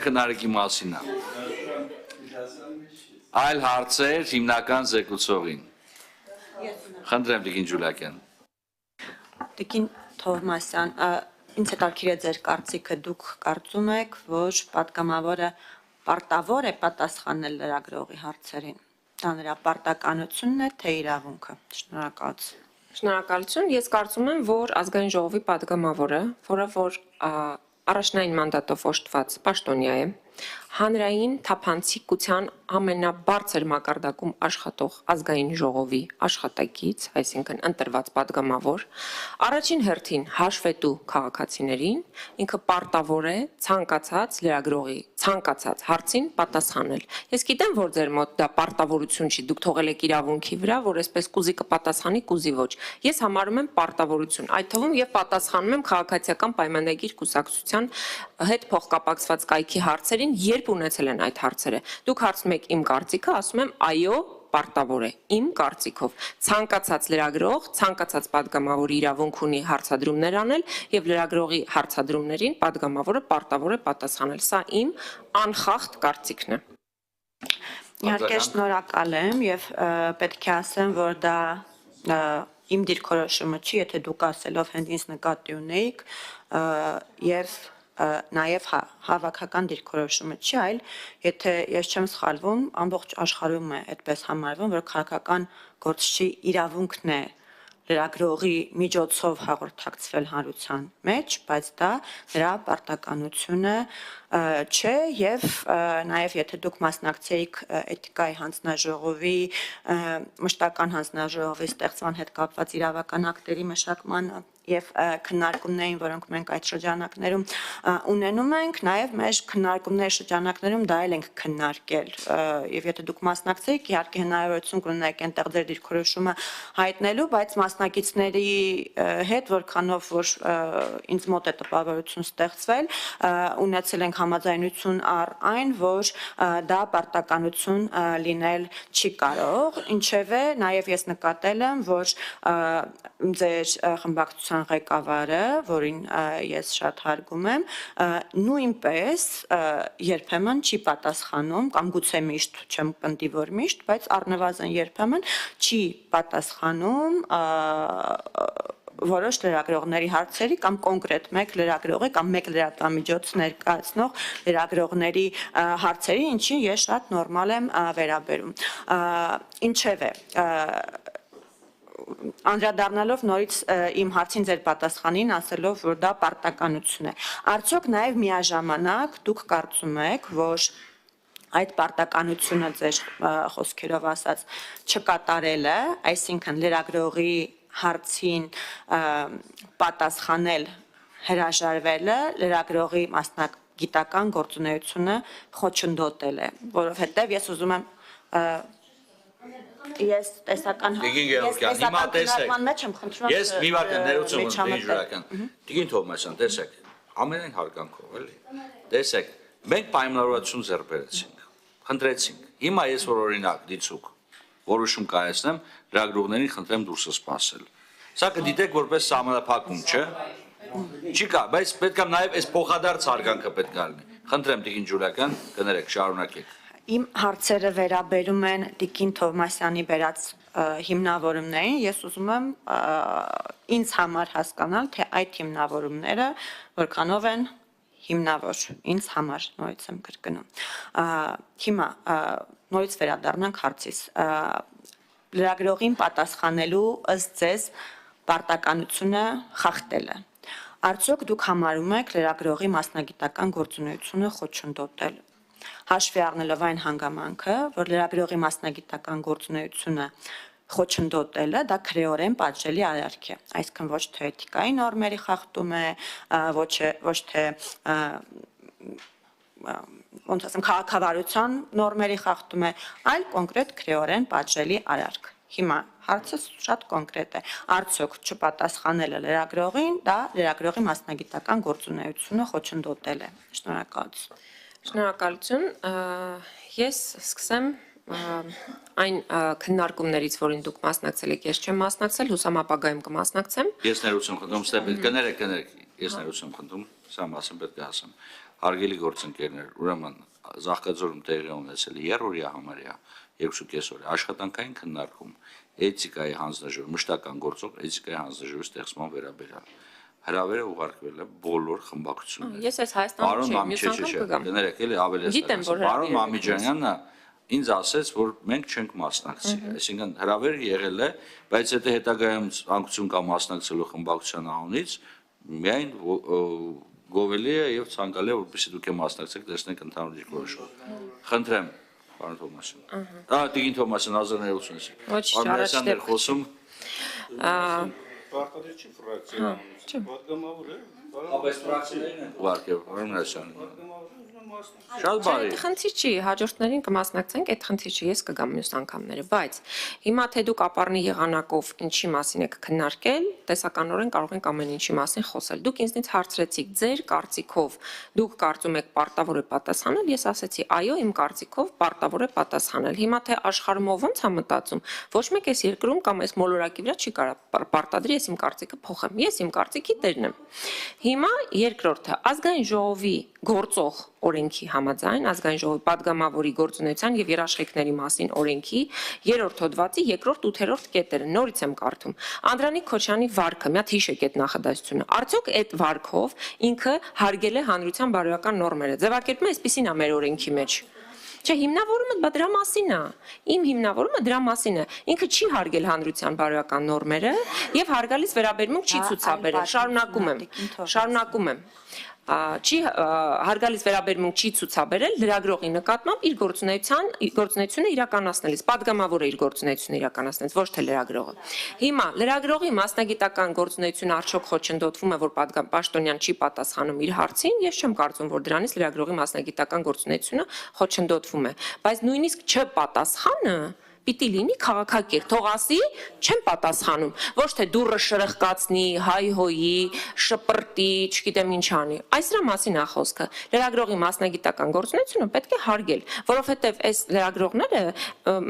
Քննարկի մասին է։ Այլ հարցեր հիմնական զեկուցողին։ Խնդրեմ Տիկին Ջուլակյան։ Տիկին Թովմասյան, ինձ հետաքրքիր է ձեր կարծիքը, դուք կարծում եք, որ պատգամավորը պարտավոր է պատասխանել լրագրողի հարցերին։ Դա նրա պարտականությունն է, թե իրավունքը։ Շնորհակալություն։ Շնորհակալություն։ Ես կարծում եմ, որ ազգային ժողովի պատգամավորը, որը որ առաջնային մանդատով օժտված պաշտոնյա է, հանրային թափանցիկության ամենաբարձր մակարդակում աշխատող ազգային ժողովի աշխատակից, այսինքն ընտրված պատգամավոր, առաջին հերթին հաշվետու քաղաքացիներին, ինքը պարտավոր է ցանկացած լրագրողի ցանկացած հարցին պատասխանել։ Ես գիտեմ, որ ձեր մոտ դա պարտավորություն չի, դուք թողել եք իրավունքի վրա, որ այսպես կուզի կպատասխանի, կուզի ոչ։ Ես համարում եմ պարտավորություն, այդ թվում եւ պատասխանում եմ քաղաքացիական պայմանագիր կուսակցության հետ փոխկապակցված կայքի հարցերին, երբ ունեցել են այդ հարցերը։ Դուք հարցնում եք իմ կարծիքը, ասում եմ այո, պարտավոր է իմ կարծիքով։ Ցանկացած լրագրող, ցանկացած պատգամավոր իրավունք ունի հարցադրումներ անել եւ լրագրողի հարցադրումներին պատգամավորը պարտավոր է պատասխանել։ Սա իմ անխախտ կարծիքն է։ Իհարկե շնորհակալ եմ եւ պետք է ասեմ, որ դա իմ դիրքորոշումը չի, եթե դուք ասելով հենց ինձ նկատի ունեիք եւ նաև հավաքական դիրքորոշումը չի, այլ եթե ես չեմ սխալվում, ամբողջ աշխարհում է այդպես համարվում, որ քաղաքական գործչի իրավունքն է լրագրողի միջոցով հաղորդակցվել հանրության մեջ, բայց դա նրա պարտականությունը չէ եւ նաեւ եթե դուք մասնակցեիք էթիկայի հանձնաժողովի մշտական հանձնաժողովի ստեղծման հետ կապված իրավական ակտերի մշակման եւ քննարկումներին, որոնք մենք այդ շրջանակներում ունենում ենք, նաեւ մեր քննարկումների շրջանակներում դա էլ ենք քննարկել եւ եթե դուք մասնակցեիք, իհարկե հնարավորություն կունենաք այնտեղ ձեր դիրքորոշումը հայտնելու, բայց մասնակիցների հետ որքանով որ ինձ մոտ է տպավորություն ստեղծվել, ունեցել ենք համաձայնություն առ այն, որ դա պարտականություն լինել չի կարող, ինչևէ նաեւ ես նկատել եմ, որ ձեր խմբակցության ղեկավարը, որին ես շատ հարգում եմ, նույնպես երբեմն չի պատասխանում, կամ գուցե միշտ, չեմ պնդի, որ միշտ, բայց առնվազն երբեմն չի պատասխանում որոշ լրագրողների հարցերի կամ կոնկրետ մեկ լրագրողի կամ մեկ լրատվամիջոց ներկայացնող լրագրողների հարցերի, ինչին ես շատ նորմալ եմ վերաբերում։ Ինչևէ, անդրադառնալով նորից իմ հարցին ձեր պատասխանին, ասելով, որ դա պարտականություն է։ Արդյոք նաև միաժամանակ դուք կարծում եք, որ այդ պարտականությունը ձեր խոսքերով ասած չկատարելը, այսինքն լրագրողի հարցին պատասխանել հրաժարվելը, լրագրողի մասնագիտական գործունեությունը խոչընդոտել է, որովհետև ես ուզում եմ Ես տեսական տեսակ մեջ եմ խնդրում Ես մի վարք ներողություն Տիկին Ջուլակյան Տիկին Թովմասյան տեսեք ամենայն հարգանքով էլի տեսեք մենք պայմանավորվածություն ձեռք բերեցինք խնդրեցինք հիմա ես որ օրինակ դիցուկ որոշում կայացնեմ լրագրողներին խնդրեմ դուրս սպասել սա կդիտեք որպես սահմանափակում չէ չի կա բայց պետք է նաև այս փոխադարձ հարգանքը պետք է լինի խնդրեմ Տիկին Ջուլակյան կներեք շարունակեք Իմ հարցերը վերաբերում են Տիկին Թովմասյանի բերած հիմնավորումներին, ես ուզում եմ ինձ համար հասկանալ, թե այդ հիմնավորումները որքանով են հիմնավոր, ինձ համար, նորից եմ կրկնում։ Հիմա նորից վերադառնանք հարցիս։ Լրագրողին պատասխանելու ըստ ձեզ պարտականությունը խախտելը։ Արդյոք դուք համարում եք լրագրողի մասնագիտական գործունեությունը խոչընդոտել Հաշվի առնելով այն հանգամանքը, որ լրագրողի մասնագիտական գործունեությունը խոչընդոտելը դա քրեորեն պատժելի արարք է, այսինքն ոչ թե էթիկայի նորմերի խախտում է, ոչ թե ոնց ասեմ քաղաքավարության նորմերի խախտում է, այլ կոնկրետ քրեորեն պատժելի արարք։ Հիմա հարցը շատ կոնկրետ է։ Արդյոք չպատասխանելը լրագրողին, դա լրագրողի մասնագիտական գործունեությունը խոչընդոտել է։ Շնորհակալություն։ Շնորհակալություն։ Ես սկսեմ այն քննարկումներից, որին դուք մասնակցել եք, ես չեմ մասնակցել, հուսամ ապագայում կմասնակցեմ։ Ես ներողություն խնդրում, կներեք, ես ներողություն խնդրում, սա մասին պետք է ասեմ։ Հարգելի գործընկերներ, ուրեմն Զախկաձորում տեղի ունեցել է երրորդյա համարյա 2.5 օրյա աշխատանքային քննարկում էթիկայի հանձնաժողովի մշտական գործող էթիկայի հանձնաժողովի ստեղծման վերաբերյալ։ Հրավերը ուղարկվել է բոլոր խմբակցություններին։ Ես այս Հայաստանում չեմ, մյուս անգամ կգամ։ Կներեք, էլի ավելի Գիտեմ, որ Պարոն Մամիջանյանը ինձ ասեց, որ մենք չենք մասնակցի, այսինքն հրավերը եղել է, բայց եթե հետագայում անկություն կա մասնակցելու խմբակցության անունից, միայն գովելի է եւ ցանկալի է, որպեսզի դուք մասնակցեք, տեսնենք ընդհանուր դիրքորոշումը։ Խնդրեմ, պարոն Թոմասյան։ Տիկին Թոմասյան 1980։ Ոչ, Արմենիան էր խոսում։ Պարտադիր չի ֆրակցիա։ Պատգամավոր է։ Ապես ֆրակցիաներն են ուղարկել, Արմենիան։ Շատ բարի։ Խնդիր չի, հաջորդներին կմասնակցենք, այդ խնդիր չի, ես կգամ մյուս անգամները, բայց հիմա թե դուք ապառնի եղանակով ինչի մասին եք քննարկել, տեսականորեն կարող ենք ամեն ինչի մասին խոսել։ Դուք ինձնից հարցրեցիք, ձեր կարծիքով դուք կարծում եք պարտավոր է պատասխանել, ես ասեցի, այո, իմ կարծիքով պարտավոր է պատասխանել։ Հիմա թե աշխարհում ոնց է մտածում, ոչ մեկ էս երկրում կամ այս մոլորակի վրա չի կարող պարտադրի ես իմ կարծիքը փոխեմ։ Ես իմ կարծիքի տերն եմ։ Հիմա երկրորդը ազգային ժողովի գործող օրենքի համաձայն ազգային ժողովի падգամավորի գործունեության եւ երաշխիքների մասին օրենքի 3-րդ հոդվածի 2-րդ 8-րդ կետերը նորից եմ կարդում Անդրանիկ Քոչյանի վարքը մի հատ հիշեք այդ նախադասությունը արդյոք այդ վարքով ինքը հարգել է հանրության բարոյական նորմերը ձևակերպումը այսպեսին է մեր օրենքի մեջ Չէ, հիմնավորումը դրա մասին է։ Իմ հիմնավորումը դրա մասին է։ Ինքը չի հարգել հանրության բարոյական նորմերը եւ հարգալից վերաբերմունք չի ցուցաբերել։ Շարունակում եմ։ Չի հարգալից վերաբերմունք չի ցուցաբերել լրագրողի նկատմամբ իր գործունեությունը իրականացնելիս, падգամավորը իր գործունեությունը իրականացնելիս, ոչ թե լրագրողը։ Հիմա լրագրողի մասնագիտական գործունեությունը արդյոք խոչընդոտվում է, որ պաշտոնյան չի պատասխանում իր հարցին, ես չեմ կարծում, որ դրանից լրագրողի մասնագիտական գործունեությունը խոչընդոտվում է, բայց նույնիսկ չպատասխանը պիտի լինի քաղաքակիրթ, թող ասի, չեմ պատասխանում, ոչ թե դուրը շրխկացնի, հայհոյի, շպրտի, չգիտեմ ինչ անի։ Այս դրա մասին է խոսքը։ Լրագրողի մասնագիտական գործունեությունը պետք է հարգել, որովհետև այս լրագրողները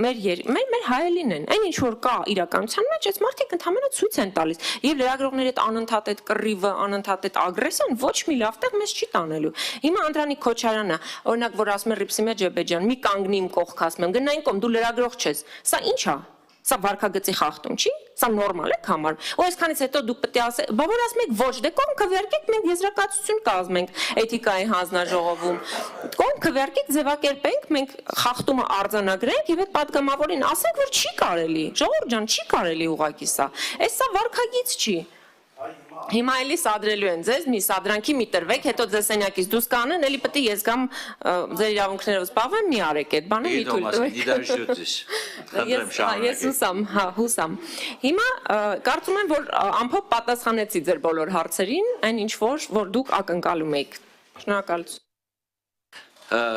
մեր հայելին են։ Այն ինչ որ կա իրականության մեջ, այս մարդիկ ընդհանրապես ցույց են տալիս, եւ լրագրողների այդ անընդհատ այդ կռիվը, անընդհատ այդ ագրեսիան ոչ մի լավ տեղ մեզ չի տանելու։ Հիմա Անդրանիկ Քոչարյանը, օրինակ, որ ասում է Ռիփսիմե Ջեբեջյան, մի կանգնի իմ կողք ասում եմ, գնային կողմ, դու լրագրող չես։ Սա ի՞նչ է։ Սա վարքագծի խախտում չի։ Սա նորմալ է համար։ Ու այսքանից հետո դուք պետք է ասեք, բա որ ասում եք ոչ, դե կողմ քվեարկեք, մենք եզրակացություն կազմենք էթիկայի հանձնաժողովում։ Կողմ քվեարկեք, ձևակերպենք, մենք խախտումը արձանագրենք եւ այդ падգամավորին ասենք, որ չի կարելի։ Ժողովուրդ ջան, չի կարելի ուղակի սա։ Այս սա վարքագիծ չի։ Հիմա էլի սադրելու են ձեզ, մի սադրանքի մի տրվեք, հետո ձեզ սենյակից դուրս կանեն, էլի պետք է ես գամ ձեր իրավունքներով զբաղվեմ, մի արեք այդ բանը, մի թույլ տվեք։ Ես հուսամ։ Հիմա կարծում եմ, որ ամփոփ պատասխանեցի ձեր բոլոր հարցերին, այն ինչ որ դուք ակնկալում եք։ Շնորհակալություն։